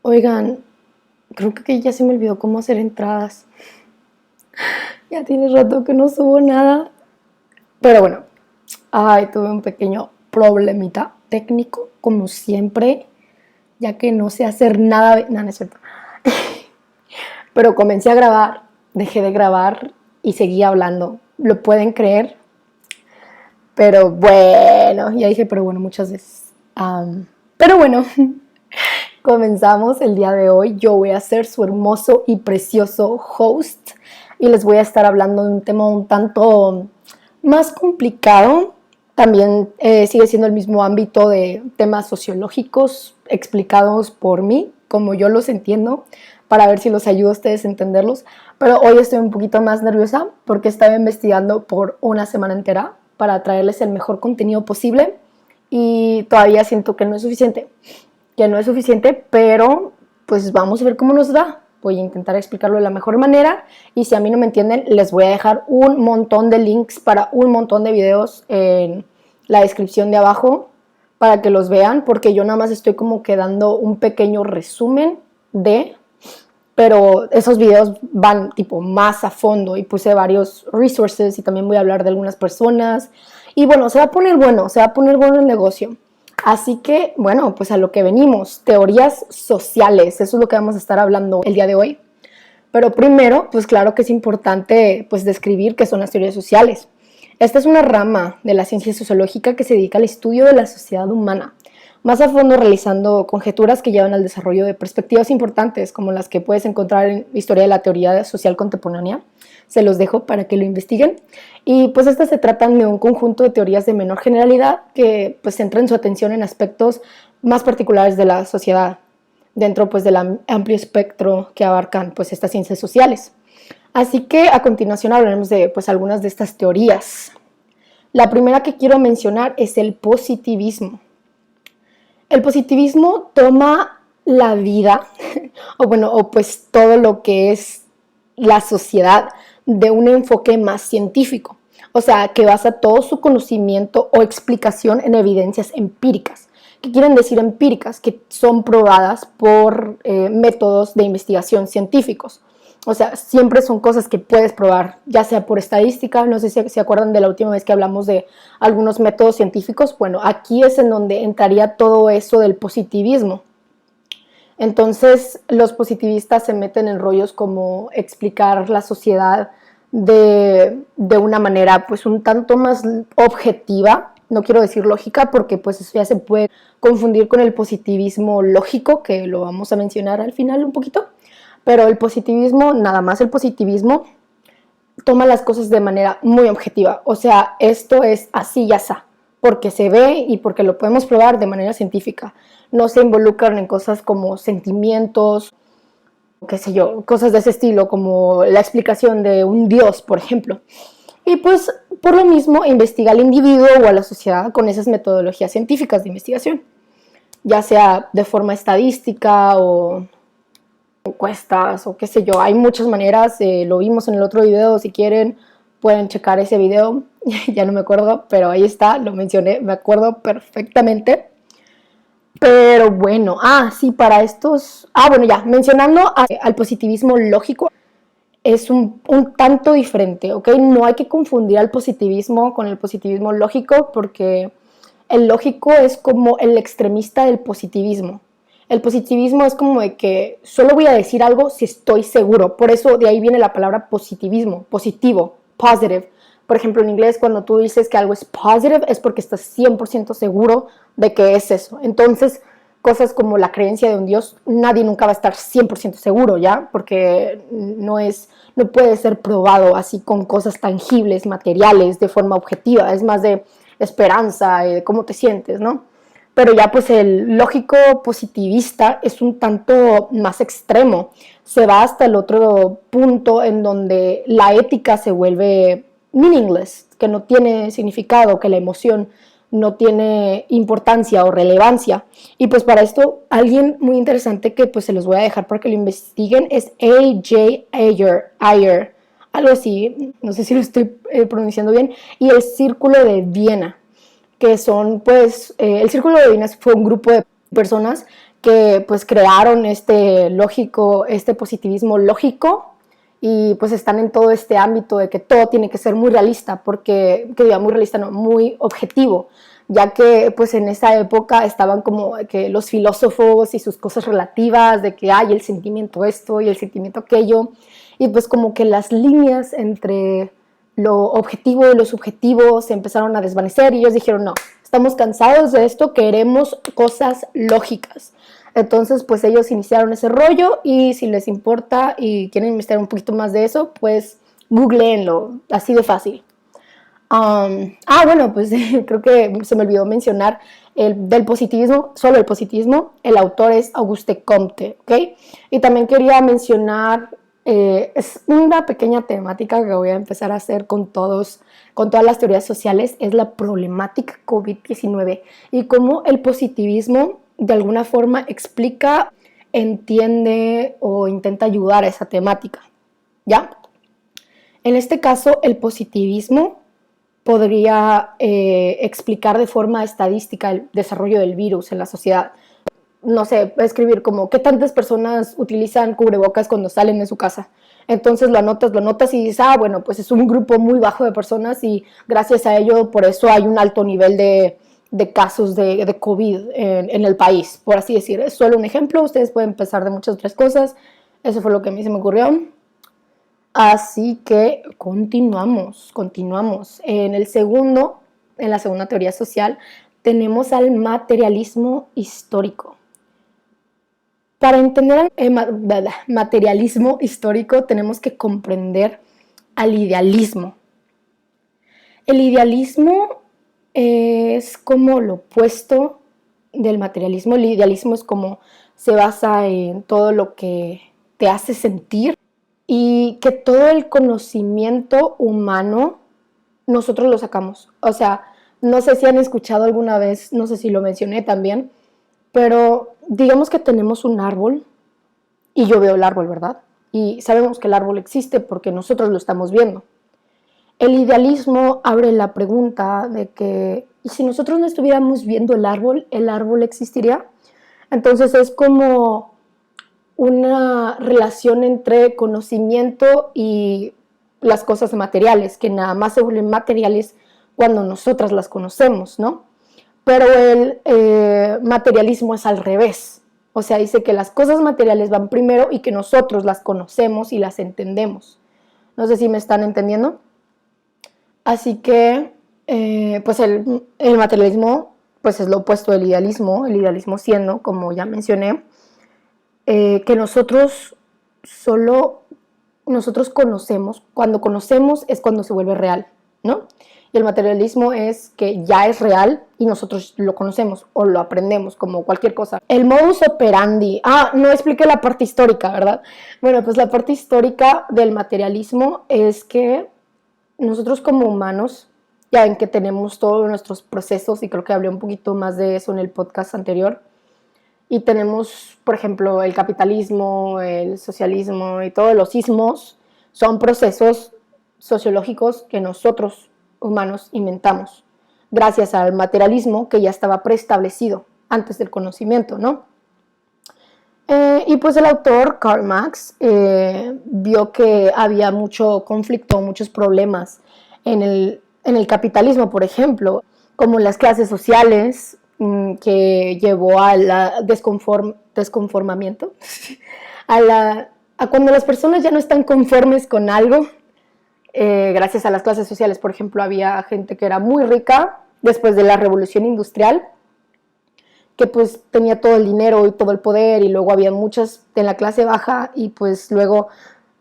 Oigan, creo que ya se me olvidó cómo hacer entradas. Ya tiene rato que no subo nada. Pero bueno, tuve un pequeño problemita técnico, como siempre, ya que no sé hacer nada. No, no es cierto. Pero comencé a grabar, dejé de grabar y seguí hablando. ¿Lo pueden creer? Pero bueno, ya dije, pero bueno, muchas veces. Pero bueno, comenzamos el día de hoy. Yo voy a ser su hermoso y precioso host y les voy a estar hablando de un tema un tanto más complicado. También sigue siendo el mismo ámbito de temas sociológicos explicados por mí, como yo los entiendo, para ver si los ayudo a ustedes a entenderlos. Pero hoy estoy un poquito más nerviosa porque estaba investigando por una semana entera para traerles el mejor contenido posible y todavía siento que no es suficiente. Pero pues vamos a ver cómo nos da. Voy a intentar explicarlo de la mejor manera y si a mí no me entienden, les voy a dejar un montón de links para un montón de videos en la descripción de abajo para que los vean, porque yo nada más estoy como que dando un pequeño resumen pero esos videos van tipo más a fondo y puse varios resources y también voy a hablar de algunas personas y bueno, se va a poner bueno el negocio. Así que, bueno, pues a lo que venimos, teorías sociales, eso es lo que vamos a estar hablando el día de hoy. Pero primero, pues claro que es importante pues describir qué son las teorías sociales. Esta es una rama de la ciencia sociológica que se dedica al estudio de la sociedad humana, más a fondo realizando conjeturas que llevan al desarrollo de perspectivas importantes como las que puedes encontrar en la historia de la teoría social contemporánea. Se los dejo para que lo investiguen. Y pues estas se tratan de un conjunto de teorías de menor generalidad que pues centran su atención en aspectos más particulares de la sociedad, dentro pues del amplio espectro que abarcan pues estas ciencias sociales. Así que a continuación hablaremos de pues algunas de estas teorías. La primera que quiero mencionar es el positivismo. El positivismo toma la vida, o pues todo lo que es la sociedad de un enfoque más científico, o sea, que basa todo su conocimiento o explicación en evidencias empíricas. ¿Qué quieren decir empíricas? Que son probadas por métodos de investigación científicos. O sea, siempre son cosas que puedes probar, ya sea por estadística, no sé si se acuerdan de la última vez que hablamos de algunos métodos científicos. Bueno, aquí es en donde entraría todo eso del positivismo. Entonces, los positivistas se meten en rollos como explicar la sociedad de una manera pues un tanto más objetiva, no quiero decir lógica porque pues eso ya se puede confundir con el positivismo lógico, que lo vamos a mencionar al final un poquito, pero el positivismo, nada más el positivismo, toma las cosas de manera muy objetiva, o sea, esto es así y así, porque se ve y porque lo podemos probar de manera científica. No se involucran en cosas como sentimientos, qué sé yo, cosas de ese estilo, como la explicación de un dios, por ejemplo. Y pues, por lo mismo, investiga al individuo o a la sociedad con esas metodologías científicas de investigación, ya sea de forma estadística o encuestas o qué sé yo. Hay muchas maneras, lo vimos en el otro video, si quieren pueden checar ese video, ya no me acuerdo, pero ahí está, lo mencioné, me acuerdo perfectamente. Pero bueno, sí, para estos, bueno, ya, mencionando al positivismo lógico, es un tanto diferente, ¿ok? No hay que confundir al positivismo con el positivismo lógico, porque el lógico es como el extremista del positivismo. El positivismo es como de que solo voy a decir algo si estoy seguro. Por eso de ahí viene la palabra positivismo, positivo, positive. Por ejemplo, en inglés cuando tú dices que algo es positive es porque estás 100% seguro de que es eso. Entonces, cosas como la creencia de un Dios, nadie nunca va a estar 100% seguro, ¿ya? Porque no puede ser probado así con cosas tangibles, materiales, de forma objetiva. Es más de esperanza, de cómo te sientes, ¿no? Pero ya pues el lógico positivista es un tanto más extremo. Se va hasta el otro punto en donde la ética se vuelve meaningless, que no tiene significado, que la emoción no tiene importancia o relevancia. Y pues para esto, alguien muy interesante que pues se los voy a dejar para que lo investiguen es A.J. Ayer, algo así, no sé si lo estoy pronunciando bien, y el Círculo de Viena, que son pues, el Círculo de Viena fue un grupo de personas que pues crearon este positivismo lógico, y pues están en todo este ámbito de que todo tiene que ser muy realista, porque, que diga muy realista, no, muy objetivo, ya que pues en esa época estaban como que los filósofos y sus cosas relativas, de que hay el sentimiento esto y el sentimiento aquello, y pues como que las líneas entre lo objetivo y lo subjetivo se empezaron a desvanecer, y ellos dijeron, no, estamos cansados de esto, queremos cosas lógicas. Entonces, pues ellos iniciaron ese rollo, y si les importa y quieren investigar un poquito más de eso, pues googleenlo, así de fácil. Bueno, pues creo que se me olvidó mencionar del positivismo, solo el positivismo, el autor es Auguste Comte, ¿ok? Y también quería mencionar, es una pequeña temática que voy a empezar a hacer con todas las teorías sociales, es la problemática COVID-19 y cómo el positivismo de alguna forma explica, entiende o intenta ayudar a esa temática, ¿ya? En este caso, el positivismo podría explicar de forma estadística el desarrollo del virus en la sociedad. No sé, escribir como qué tantas personas utilizan cubrebocas cuando salen de su casa. Entonces lo anotas y dices, bueno, pues es un grupo muy bajo de personas y gracias a ello, por eso hay un alto nivel de casos de COVID en el país, por así decir. Es solo un ejemplo, ustedes pueden pensar de muchas otras cosas. Eso fue lo que a mí se me ocurrió. Así que continuamos. En la segunda teoría social, tenemos al materialismo histórico. Para entender el materialismo histórico, tenemos que comprender al idealismo. El idealismo es como lo opuesto del materialismo. El idealismo es como se basa en todo lo que te hace sentir, y que todo el conocimiento humano nosotros lo sacamos. O sea, no sé si han escuchado alguna vez, no sé si lo mencioné también, pero digamos que tenemos un árbol y yo veo el árbol, ¿verdad? Y sabemos que el árbol existe porque nosotros lo estamos viendo. El idealismo abre la pregunta de que, ¿y si nosotros no estuviéramos viendo el árbol existiría? Entonces es como una relación entre conocimiento y las cosas materiales, que nada más se vuelven materiales cuando nosotras las conocemos, ¿no? Pero el materialismo es al revés. O sea, dice que las cosas materiales van primero y que nosotros las conocemos y las entendemos. No sé si me están entendiendo. Así que, pues el materialismo pues es lo opuesto del idealismo, el idealismo siendo, como ya mencioné, que nosotros conocemos, cuando conocemos es cuando se vuelve real, ¿no? Y el materialismo es que ya es real y nosotros lo conocemos o lo aprendemos, como cualquier cosa. El modus operandi, no expliqué la parte histórica, ¿verdad? Bueno, pues la parte histórica del materialismo es que nosotros como humanos, ya ven que tenemos todos nuestros procesos, y creo que hablé un poquito más de eso en el podcast anterior, y tenemos, por ejemplo, el capitalismo, el socialismo y todos los ismos son procesos sociológicos que nosotros humanos inventamos gracias al materialismo que ya estaba preestablecido antes del conocimiento, ¿no? Y pues el autor Karl Marx vio que había mucho conflicto, muchos problemas en el capitalismo, por ejemplo, como las clases sociales, que llevó al desconformamiento, a cuando las personas ya no están conformes con algo, gracias a las clases sociales. Por ejemplo, había gente que era muy rica después de la revolución industrial, que pues tenía todo el dinero y todo el poder, y luego había muchas en la clase baja, y pues luego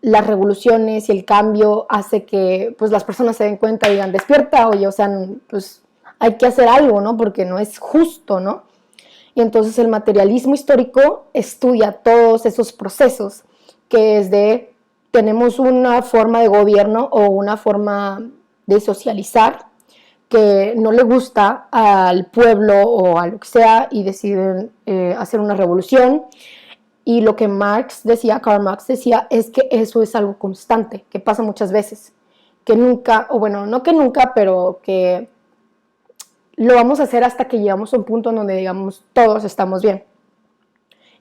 las revoluciones y el cambio hace que pues las personas se den cuenta y digan, despierta, oye, o sea, pues hay que hacer algo, ¿no? Porque no es justo, ¿no? Y entonces el materialismo histórico estudia todos esos procesos, que es de, tenemos una forma de gobierno o una forma de socializar que no le gusta al pueblo o a lo que sea, y deciden hacer una revolución. Y lo que Karl Marx decía, es que eso es algo constante, que pasa muchas veces, que nunca, o bueno, no que nunca, pero que lo vamos a hacer hasta que llegamos a un punto en donde digamos todos estamos bien.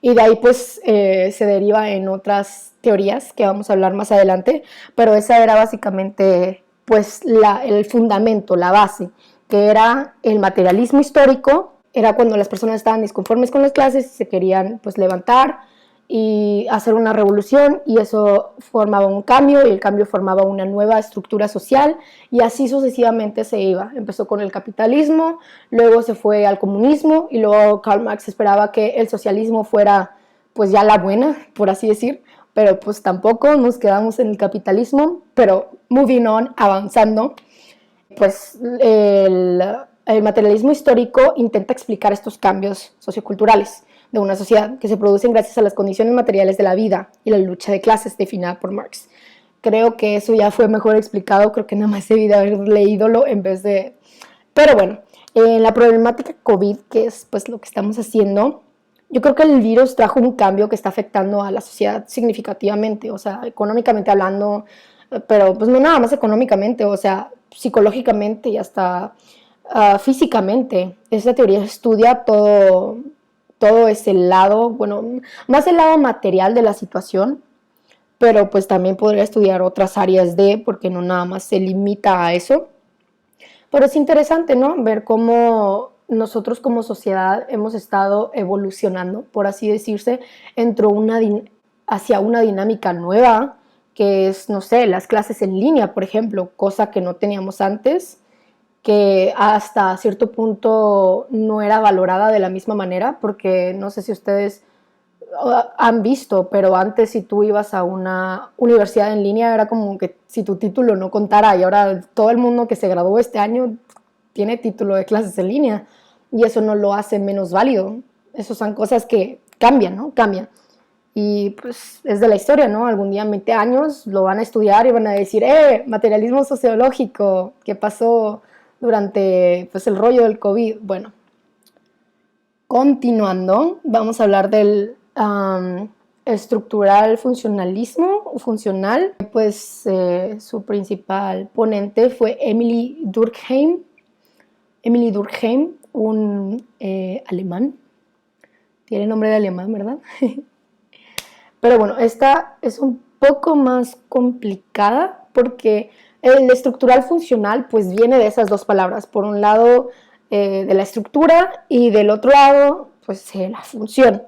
y de ahí pues se deriva en otras teorías que vamos a hablar más adelante, pero esa era básicamente pues el fundamento, la base, que era el materialismo histórico. Era cuando las personas estaban disconformes con las clases y se querían pues levantar y hacer una revolución, y eso formaba un cambio y el cambio formaba una nueva estructura social, y así sucesivamente se iba. Empezó con el capitalismo, luego se fue al comunismo, y luego Karl Marx esperaba que el socialismo fuera pues ya la buena, por así decir, pero pues tampoco, nos quedamos en el capitalismo. Pero moving on, avanzando, pues el materialismo histórico intenta explicar estos cambios socioculturales de una sociedad que se producen gracias a las condiciones materiales de la vida y la lucha de clases definida por Marx. Creo que eso ya fue mejor explicado, creo que nada más debí de haber leídolo en vez de... Pero bueno, la problemática COVID, que es pues lo que estamos haciendo, yo creo que el virus trajo un cambio que está afectando a la sociedad significativamente, o sea, económicamente hablando, pero pues no nada más económicamente, o sea, psicológicamente y hasta físicamente. Esta teoría estudia todo ese lado, bueno, más el lado material de la situación, pero pues también podría estudiar otras áreas porque no nada más se limita a eso. Pero es interesante, ¿no? Ver cómo nosotros como sociedad hemos estado evolucionando, por así decirse, hacia una dinámica nueva, que es, no sé, las clases en línea, por ejemplo, cosa que no teníamos antes, que hasta cierto punto no era valorada de la misma manera, porque no sé si ustedes han visto, pero antes si tú ibas a una universidad en línea era como que si tu título no contara, y ahora todo el mundo que se graduó este año tiene título de clases en línea, y eso no lo hace menos válido. Esas son cosas que cambian, ¿no? Cambian. Y pues es de la historia, ¿no? Algún día en 20 años lo van a estudiar y van a decir, materialismo sociológico, ¿qué pasó durante pues el rollo del COVID? Bueno, continuando, vamos a hablar del estructural funcionalismo o funcional. Pues su principal ponente fue Emily Durkheim. Emily Durkheim, un alemán. Tiene nombre de alemán, ¿verdad? Pero bueno, esta es un poco más complicada porque el estructural funcional pues viene de esas dos palabras. Por un lado, de la estructura, y del otro lado, pues la función.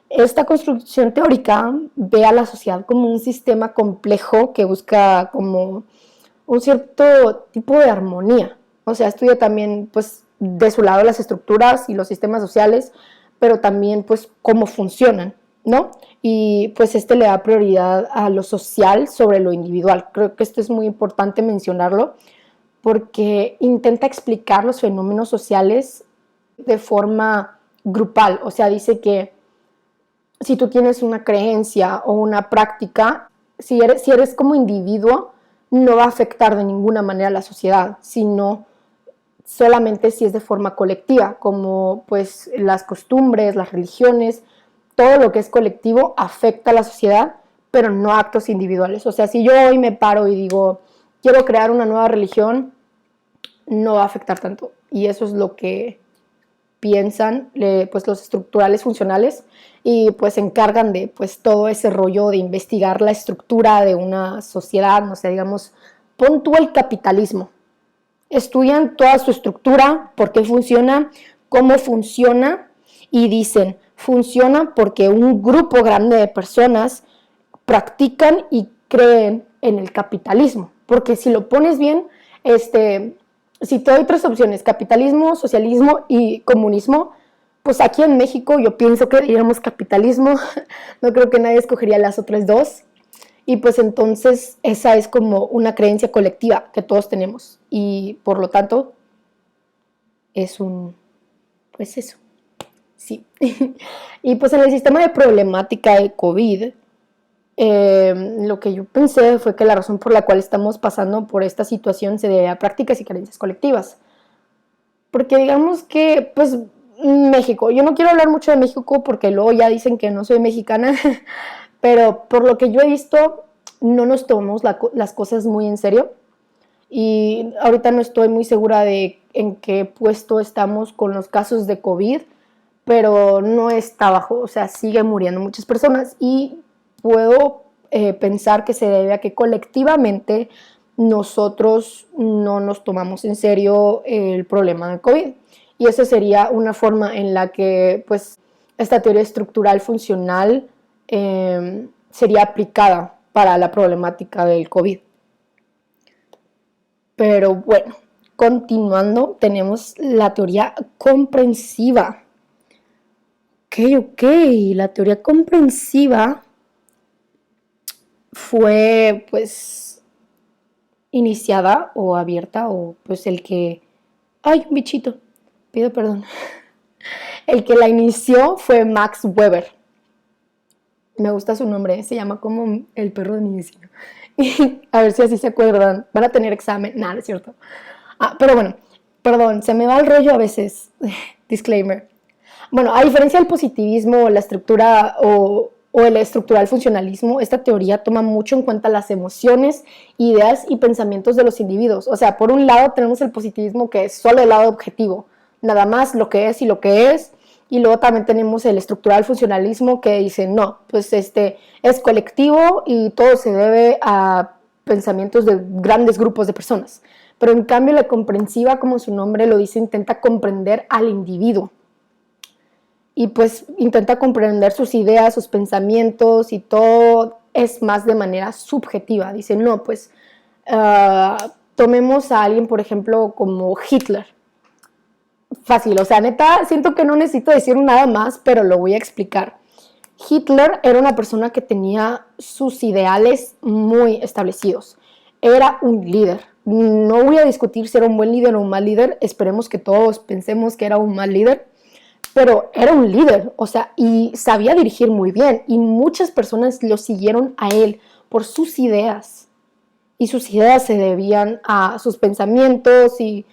Esta construcción teórica ve a la sociedad como un sistema complejo que busca como un cierto tipo de armonía. O sea, estudia también pues de su lado las estructuras y los sistemas sociales, pero también pues cómo funcionan, ¿no? Y pues le da prioridad a lo social sobre lo individual. Creo que esto es muy importante mencionarlo, porque intenta explicar los fenómenos sociales de forma grupal. O sea, dice que si tú tienes una creencia o una práctica, si eres como individuo, no va a afectar de ninguna manera a la sociedad, sino solamente si es de forma colectiva, como pues las costumbres, las religiones, todo lo que es colectivo afecta a la sociedad, pero no actos individuales. O sea, si yo hoy me paro y digo, quiero crear una nueva religión, no va a afectar tanto. Y eso es lo que piensan pues los estructurales funcionales, y pues se encargan de pues todo ese rollo de investigar la estructura de una sociedad. No sé, digamos, pon tú el capitalismo. Estudian toda su estructura, por qué funciona, cómo funciona, y dicen, funciona porque un grupo grande de personas practican y creen en el capitalismo. Porque si lo pones bien, si te doy tres opciones, capitalismo, socialismo y comunismo, pues aquí en México yo pienso que diríamos capitalismo. No creo que nadie escogería las otras dos. Y pues entonces esa es como una creencia colectiva que todos tenemos, y por lo tanto es pues eso, sí. Y pues en el sistema de problemática de COVID, lo que yo pensé fue que la razón por la cual estamos pasando por esta situación se debe a prácticas y creencias colectivas. Porque digamos que, pues, México, yo no quiero hablar mucho de México porque luego ya dicen que no soy mexicana, pero por lo que yo he visto, no nos tomamos las cosas muy en serio, y ahorita no estoy muy segura de en qué puesto estamos con los casos de COVID, pero no está bajo, o sea, sigue muriendo muchas personas y puedo pensar que se debe a que colectivamente nosotros no nos tomamos en serio el problema del COVID. Y esa sería una forma en la que pues esta teoría estructural funcional sería aplicada para la problemática del COVID. Pero bueno, continuando, tenemos la teoría comprensiva. Ok, la teoría comprensiva fue pues iniciada o abierta o pues el que... ¡Ay, un bichito! Pido perdón. El que la inició fue Max Weber. Me gusta su nombre, se llama como el perro de mi vecino. A ver si así se acuerdan. Van a tener examen. Nada, es cierto. Pero bueno, perdón, se me va el rollo a veces. Disclaimer. Bueno, a diferencia del positivismo, la estructura o el estructural funcionalismo, esta teoría toma mucho en cuenta las emociones, ideas y pensamientos de los individuos. O sea, por un lado tenemos el positivismo, que es solo el lado objetivo, nada más lo que es y lo que es. Y luego también tenemos el estructural funcionalismo, que dice, no, pues es colectivo y todo se debe a pensamientos de grandes grupos de personas. Pero en cambio la comprensiva, como su nombre lo dice, intenta comprender al individuo. Y pues intenta comprender sus ideas, sus pensamientos, y todo es más de manera subjetiva. Dice, no, pues tomemos a alguien, por ejemplo, como Hitler. Fácil, o sea, neta, siento que no necesito decir nada más, pero lo voy a explicar. Hitler era una persona que tenía sus ideales muy establecidos. Era un líder. No voy a discutir si era un buen líder o un mal líder. Esperemos que todos pensemos que era un mal líder. Pero era un líder, o sea, y sabía dirigir muy bien. Y muchas personas lo siguieron a él por sus ideas. Y sus ideas se debían a sus pensamientos y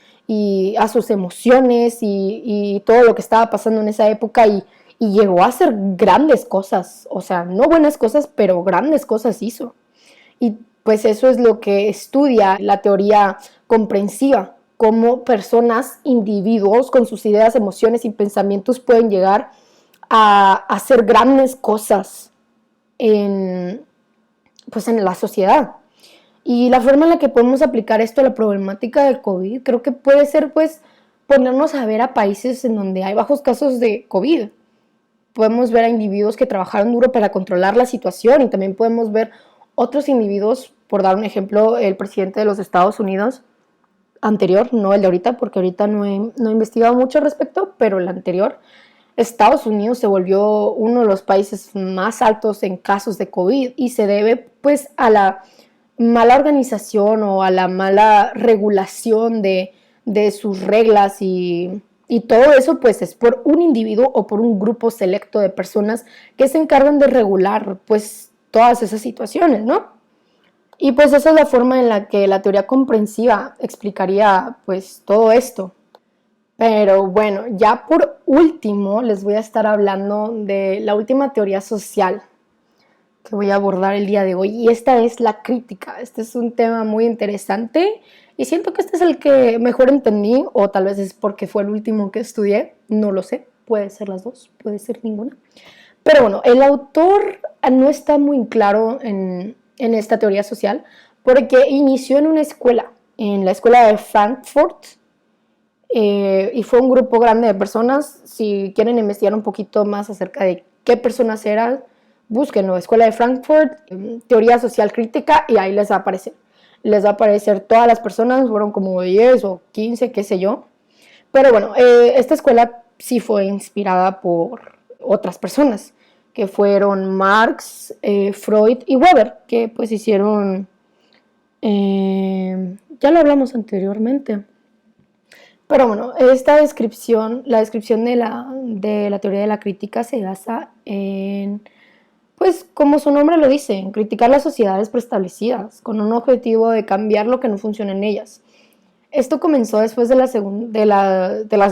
a sus emociones y todo lo que estaba pasando en esa época. Y llegó a hacer grandes cosas, o sea, no buenas cosas, pero grandes cosas hizo. Y pues eso es lo que estudia la teoría comprensiva, cómo personas, individuos con sus ideas, emociones y pensamientos pueden llegar a hacer grandes cosas pues en la sociedad. Y la forma en la que podemos aplicar esto a la problemática del COVID, creo que puede ser pues ponernos a ver a países en donde hay bajos casos de COVID. Podemos ver a individuos que trabajaron duro para controlar la situación, y también podemos ver otros individuos, por dar un ejemplo, el presidente de los Estados Unidos anterior, no el de ahorita, porque ahorita no he investigado mucho al respecto, pero el anterior, Estados Unidos se volvió uno de los países más altos en casos de COVID, y se debe pues a la mala organización o a la mala regulación de sus reglas, y todo eso pues es por un individuo o por un grupo selecto de personas que se encargan de regular pues todas esas situaciones, ¿no? Y pues esa es la forma en la que la teoría comprensiva explicaría pues todo esto. Pero bueno, ya por último les voy a estar hablando de la última teoría social que voy a abordar el día de hoy, y esta es la crítica. Este es un tema muy interesante y siento que este es el que mejor entendí, o tal vez es porque fue el último que estudié, no lo sé, puede ser las dos, puede ser ninguna. Pero bueno, el autor no está muy claro en esta teoría social, porque inició en una escuela, en la escuela de Frankfurt, y fue un grupo grande de personas. Si quieren investigar un poquito más acerca de qué personas eran, búsquenlo, Escuela de Frankfurt, teoría social crítica, y ahí les va a aparecer. Les va a aparecer todas las personas, fueron como 10 o 15, qué sé yo. Pero bueno, esta escuela sí fue inspirada por otras personas, que fueron Marx, Freud y Weber, que pues hicieron, ya lo hablamos anteriormente. Pero bueno, esta descripción, la descripción de la teoría de la crítica se basa en, pues como su nombre lo dice, en criticar las sociedades preestablecidas, con un objetivo de cambiar lo que no funciona en ellas. Esto comenzó después de las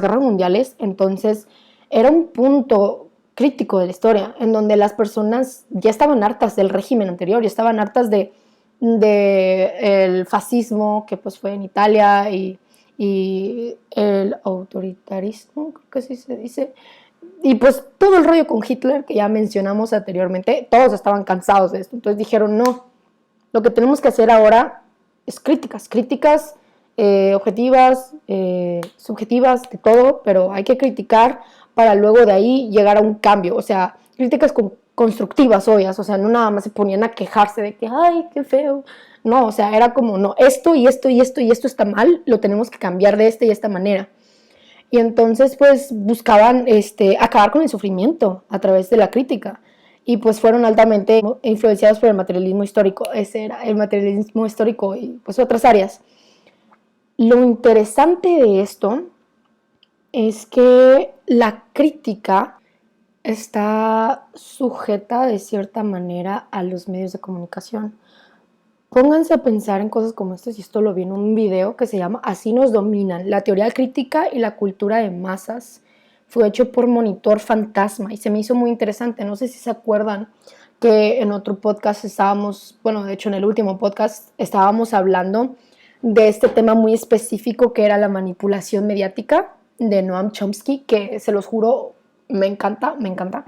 guerras mundiales, entonces era un punto crítico de la historia, en donde las personas ya estaban hartas del régimen anterior, ya estaban hartas de el fascismo, que pues fue en Italia, y el autoritarismo, creo que así se dice, Y pues todo el rollo con Hitler que ya mencionamos anteriormente, todos estaban cansados de esto. Entonces dijeron, no, lo que tenemos que hacer ahora es críticas objetivas, subjetivas, de todo, pero hay que criticar para luego de ahí llegar a un cambio. O sea, críticas constructivas, obvias. O sea, no nada más se ponían a quejarse de que, ay, qué feo. No, o sea, era como, no, esto y esto y esto y esto está mal, lo tenemos que cambiar de esta y esta manera. Y entonces pues buscaban acabar con el sufrimiento a través de la crítica. Y pues fueron altamente influenciados por el materialismo histórico. Ese era el materialismo histórico y pues otras áreas. Lo interesante de esto es que la crítica está sujeta de cierta manera a los medios de comunicación. Pónganse a pensar en cosas como estas, y esto lo vi en un video que se llama Así nos dominan, la teoría crítica y la cultura de masas. Fue hecho por Monitor Fantasma y se me hizo muy interesante. No sé si se acuerdan que en otro podcast estábamos, bueno, de hecho en el último podcast estábamos hablando de este tema muy específico que era la manipulación mediática de Noam Chomsky, que se los juro, me encanta, me encanta.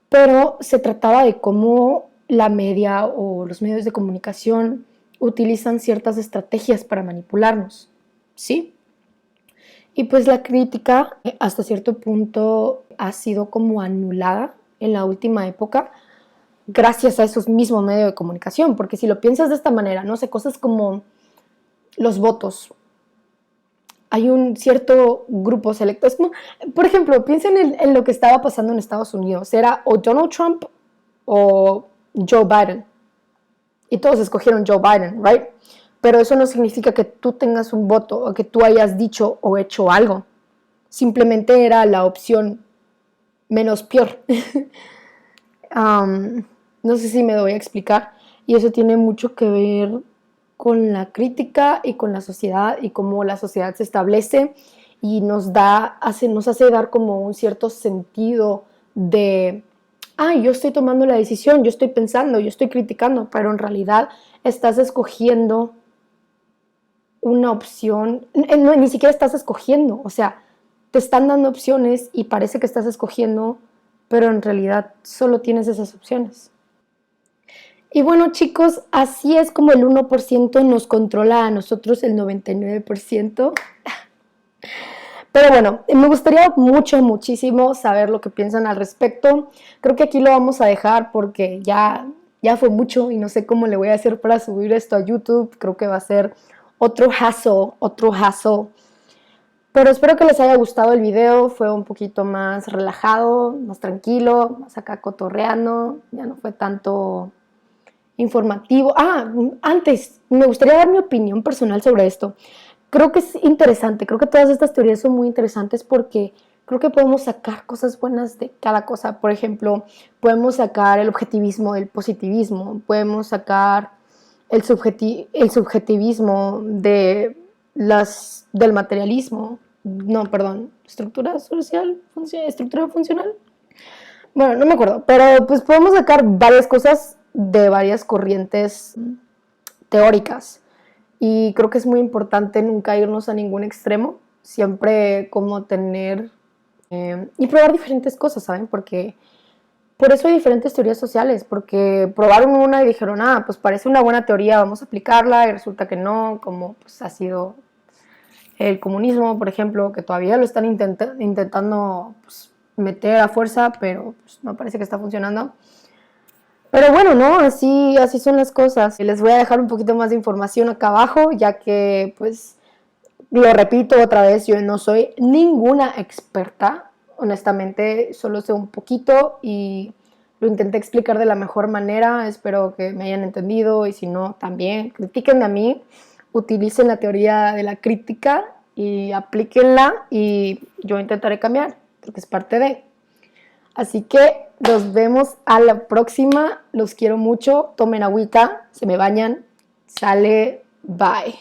Pero se trataba de cómo la media o los medios de comunicación utilizan ciertas estrategias para manipularnos, ¿sí? Y pues la crítica hasta cierto punto ha sido como anulada en la última época gracias a esos mismos medios de comunicación, porque si lo piensas de esta manera, no sé, cosas como los votos. Hay un cierto grupo selecto. Es como, por ejemplo, piensen en lo que estaba pasando en Estados Unidos. Era o Donald Trump o Joe Biden. Y todos escogieron Joe Biden, ¿right? Pero eso no significa que tú tengas un voto o que tú hayas dicho o hecho algo. Simplemente era la opción menos peor. No sé si me doy a explicar. Y eso tiene mucho que ver con la crítica y con la sociedad y cómo la sociedad se establece y nos hace dar como un cierto sentido de, yo estoy tomando la decisión, yo estoy pensando, yo estoy criticando, pero en realidad estás escogiendo una opción, no, ni siquiera estás escogiendo, o sea, te están dando opciones y parece que estás escogiendo, pero en realidad solo tienes esas opciones. Y bueno, chicos, así es como el 1% nos controla a nosotros el 99%. Pero bueno, me gustaría muchísimo saber lo que piensan al respecto. Creo que aquí lo vamos a dejar porque ya fue mucho y no sé cómo le voy a hacer para subir esto a YouTube. Creo que va a ser otro hassle. Pero espero que les haya gustado el video. Fue un poquito más relajado, más tranquilo, más acá cotorreando. Ya no fue tanto informativo. Antes, me gustaría dar mi opinión personal sobre esto. Creo que es interesante, creo que todas estas teorías son muy interesantes porque creo que podemos sacar cosas buenas de cada cosa. Por ejemplo, podemos sacar el objetivismo del positivismo, podemos sacar el subjetivismo del materialismo. No, perdón, estructura social, estructura funcional. Bueno, no me acuerdo, pero pues podemos sacar varias cosas de varias corrientes teóricas. Y creo que es muy importante nunca irnos a ningún extremo, siempre como tener y probar diferentes cosas, ¿saben? Porque por eso hay diferentes teorías sociales, porque probaron una y dijeron, pues parece una buena teoría, vamos a aplicarla, y resulta que no, como pues ha sido el comunismo, por ejemplo, que todavía lo están intentando pues, meter a fuerza, pero pues, no parece que está funcionando. Pero bueno, ¿no? Así son las cosas. Les voy a dejar un poquito más de información acá abajo, ya que, pues, lo repito otra vez, yo no soy ninguna experta. Honestamente, solo sé un poquito y lo intenté explicar de la mejor manera. Espero que me hayan entendido y si no, también critíquenme a mí. Utilicen la teoría de la crítica y aplíquenla y yo intentaré cambiar, porque es parte de... Así que nos vemos a la próxima. Los quiero mucho. Tomen agüita, se me bañan. Sale, bye.